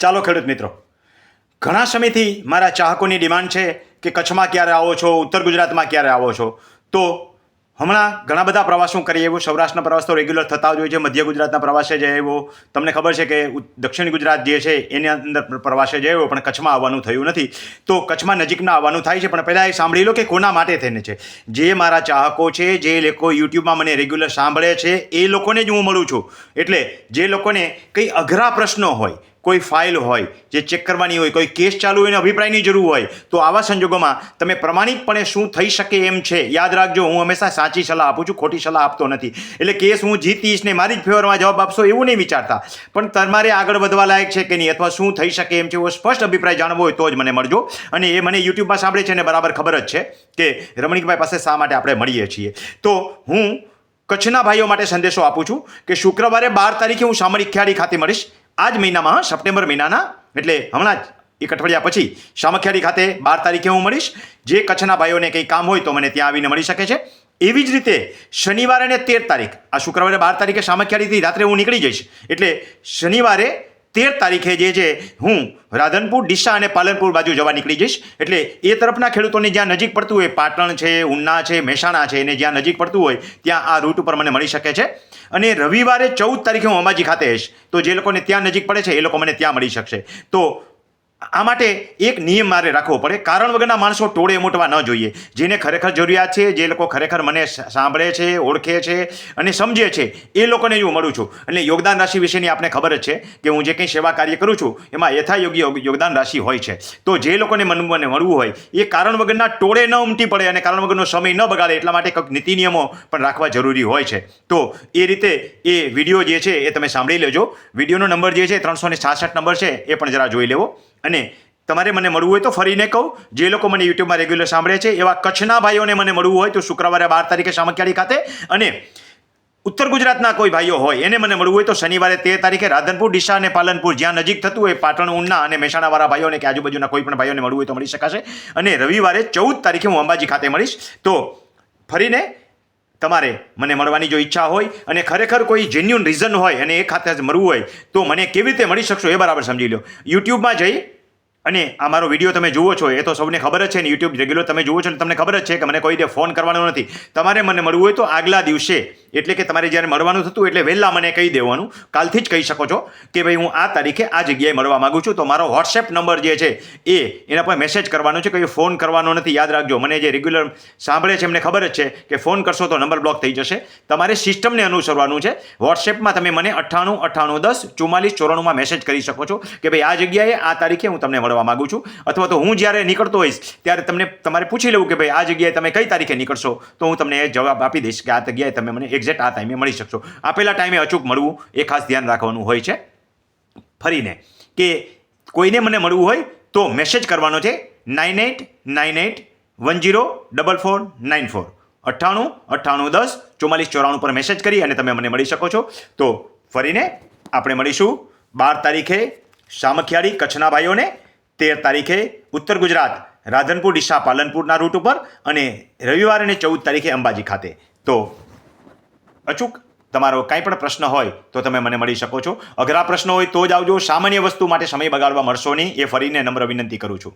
ચાલો ખેડૂત મિત્રો, ઘણા સમયથી મારા ચાહકોની ડિમાન્ડ છે કે કચ્છમાં ક્યારે આવો છો, ઉત્તર ગુજરાતમાં ક્યારે આવો છો. તો હમણાં ઘણા બધા પ્રવાસો કરી આવ્યો. સૌરાષ્ટ્રના પ્રવાસ તો રેગ્યુલર થતા જ હોય છે. મધ્ય ગુજરાતના પ્રવાસે જઈ આવ્યો. તમને ખબર છે કે દક્ષિણ ગુજરાત જે છે એની અંદર પ્રવાસે જઈ આવ્યો, પણ કચ્છમાં આવવાનું થયું નથી. તો કચ્છમાં નજીકના આવવાનું થાય છે, પણ પહેલાં એ સાંભળી લો કે કોના માટે થઈને છે. જે મારા ચાહકો છે, જે લોકો યુટ્યુબમાં મને રેગ્યુલર સાંભળે છે, એ લોકોને જ હું મળું છું. એટલે જે લોકોને કંઈ અઘરા પ્રશ્નો હોય, કોઈ ફાઇલ હોય જે ચેક કરવાની હોય, કોઈ કેસ ચાલુ હોય અને અભિપ્રાયની જરૂર હોય, તો આવા સંજોગોમાં તમે પ્રમાણિકપણે શું થઈ શકે એમ છે. યાદ રાખજો, હું હંમેશા સાચી સલાહ આપું છું, ખોટી સલાહ આપતો નથી. એટલે કેસ હું જીતીશ ને મારી જ ફેવરમાં જવાબ આપશો એવું નહીં વિચારતા, પણ તમારે આગળ વધવા લાયક છે કે નહીં, અથવા શું થઈ શકે એમ છે એવો સ્પષ્ટ અભિપ્રાય જાણવો હોય તો જ મને મળજો. અને એ મને યુટ્યુબમાં સાંભળે છે ને બરાબર ખબર જ છે કે રમણીકભાઈ પાસે શા માટે આપણે મળીએ છીએ. તો હું કચ્છના ભાઈઓ માટે સંદેશો આપું છું કે શુક્રવારે 12 તારીખે હું સામખિયાળી ખાતે મળીશ. આ જ મહિનામાં, સપ્ટેમ્બર મહિનાના, એટલે હમણાં જ એક અઠવાડિયા પછી સામખિયાળી ખાતે 12 તારીખે હું મળીશ. જે કચ્છના ભાઈઓને કંઈ કામ હોય તો મને ત્યાં આવીને મળી શકે છે. એવી જ રીતે શનિવારે અને 13 તારીખ, આ શુક્રવારે 12 તારીખે સામખિયાળીથી રાત્રે હું નીકળી જઈશ. એટલે શનિવારે 13 તારીખે જે છે હું રાધનપુર, ડીસા અને પાલનપુર બાજુ જવા નીકળી જઈશ. એટલે એ તરફના ખેડૂતોને જ્યાં નજીક પડતું હોય, પાટણ છે, ઉના છે, મહેસાણા છે, એને જ્યાં નજીક પડતું હોય ત્યાં આ રૂટ ઉપર મને મળી શકે છે. અને રવિવારે 14 તારીખે હું અંબાજી ખાતે આવીશ. તો જે લોકોને ત્યાં નજીક પડે છે એ લોકો મને ત્યાં મળી શકશે. તો આ માટે એક નિયમ મારે રાખવો પડે. કારણ વગરના માણસો ટોળે મોટવા ન જોઈએ. જેને ખરેખર જરૂરિયાત છે, જે લોકો ખરેખર મને સાંભળે છે, ઓળખે છે અને સમજે છે, એ લોકોને જ હું મળું છું. એટલે યોગદાન રાશિ વિશેની આપણે ખબર જ છે કે હું જે કંઈ સેવા કાર્ય કરું છું એમાં યથાયોગ્ય યોગદાન રાશિ હોય છે. તો જે લોકોને મને મળવું હોય એ કારણ વગરના ટોળે ન ઉમટી પડે અને કારણ વગરનો સમય ન બગાડે, એટલા માટે કંઈક નીતિ નિયમો પણ રાખવા જરૂરી હોય છે. તો એ રીતે એ વિડીયો જે છે એ તમે સાંભળી લેજો. વિડીયોનો નંબર જે છે 366 નંબર છે, એ પણ જરા જોઈ લેવો. અને તમારે મને મળવું હોય તો ફરીને કહું, જે લોકો મને યુટ્યુબમાં રેગ્યુલર સાંભળે છે એવા કચ્છના ભાઈઓને મને મળવું હોય તો શુક્રવારે 12 તારીખે સામખિયાળી ખાતે, અને ઉત્તર ગુજરાતના કોઈ ભાઈઓ હોય એને મને મળવું હોય તો શનિવારે 13 તારીખે રાધનપુર, ડીસા અને પાલનપુર જ્યાં નજીક થતું હોય, પાટણ, ઉના અને મહેસાણાવાળા ભાઈઓને કે આજુબાજુના કોઈ પણ ભાઈઓને મળવું હોય તો મળી શકાશે. અને રવિવારે 14 તારીખે હું અંબાજી ખાતે મળીશ. તો ફરીને તમારે મને મળવાની જો ઈચ્છા હોય અને ખરેખર કોઈ જેન્યુન રીઝન હોય અને એ ખાતે મળવું હોય તો મને કેવી રીતે મળી શકશો એ બરાબર સમજી લો. યુટ્યુબમાં જઈ અને આ મારો વિડીયો તમે જુઓ છો એ તો સૌને ખબર જ છે ને, યુટ્યુબ રેગ્યુલર તમે જુઓ છો ને તમને ખબર જ છે કે મને કોઈ રીતે ફોન કરવાનો નથી. તમારે મને મળવું હોય તો આગલા દિવસે, એટલે કે તમારે જ્યારે મળવાનું થતું એટલે વહેલા મને કહી દેવાનું. કાલથી જ કહી શકો છો કે ભાઈ હું આ તારીખે આ જગ્યાએ મળવા માગું છું. તો મારો વોટ્સએપ નંબર જે છે એના પર મેસેજ કરવાનો છે, કોઈ ફોન કરવાનો નથી. યાદ રાખજો, મને જે રેગ્યુલર સાંભળે છે એમને ખબર જ છે કે ફોન કરશો તો નંબર બ્લોક થઈ જશે. તમારે સિસ્ટમને અનુસરવાનું છે. વોટ્સએપમાં તમે મને 98 98 10 44 94માં મેસેજ કરી શકો છો કે ભાઈ આ જગ્યાએ આ તારીખે હું તમને મળવા માંગુ છું. અથવા તો હું જ્યારે નીકળતો હોઈશ ત્યારે તમારે પૂછી લેવું કે ભાઈ આ જગ્યાએ તમે કઈ તારીખે નીકળશો, તો હું તમને એ જવાબ આપી દઈશ કે આ જગ્યાએ તમે મને એક્ઝેક્ટ આ ટાઈમે મળી શકશો. આપેલા ટાઈમે અચૂક મળવું એ ખાસ ધ્યાન રાખવાનું હોય છે. ફરીને કે કોઈને મને મળવું હોય તો મેસેજ કરવાનો છે 9898 104494 98 98 10 44 94 પર મેસેજ કરી અને તમે મને મળી શકો છો. તો ફરીને આપણે મળીશું 12 તારીખે સામખિયાળી કચ્છના ભાઈઓને, 13 તારીખે ઉત્તર ગુજરાત રાધનપુર, ડીસા, પાલનપુરના રૂટ ઉપર, અને રવિવારે અને 14 તારીખે અંબાજી ખાતે. તો અચૂક તમારો કાંઈ પણ પ્રશ્ન હોય તો તમે મને મળી શકો છો. અઘરા પ્રશ્નો હોય તો જ આવજો. સામાન્ય વસ્તુ માટે સમય બગાડવા મળશો નહીં, એ ફરીને નમ્ર વિનંતી કરું છું.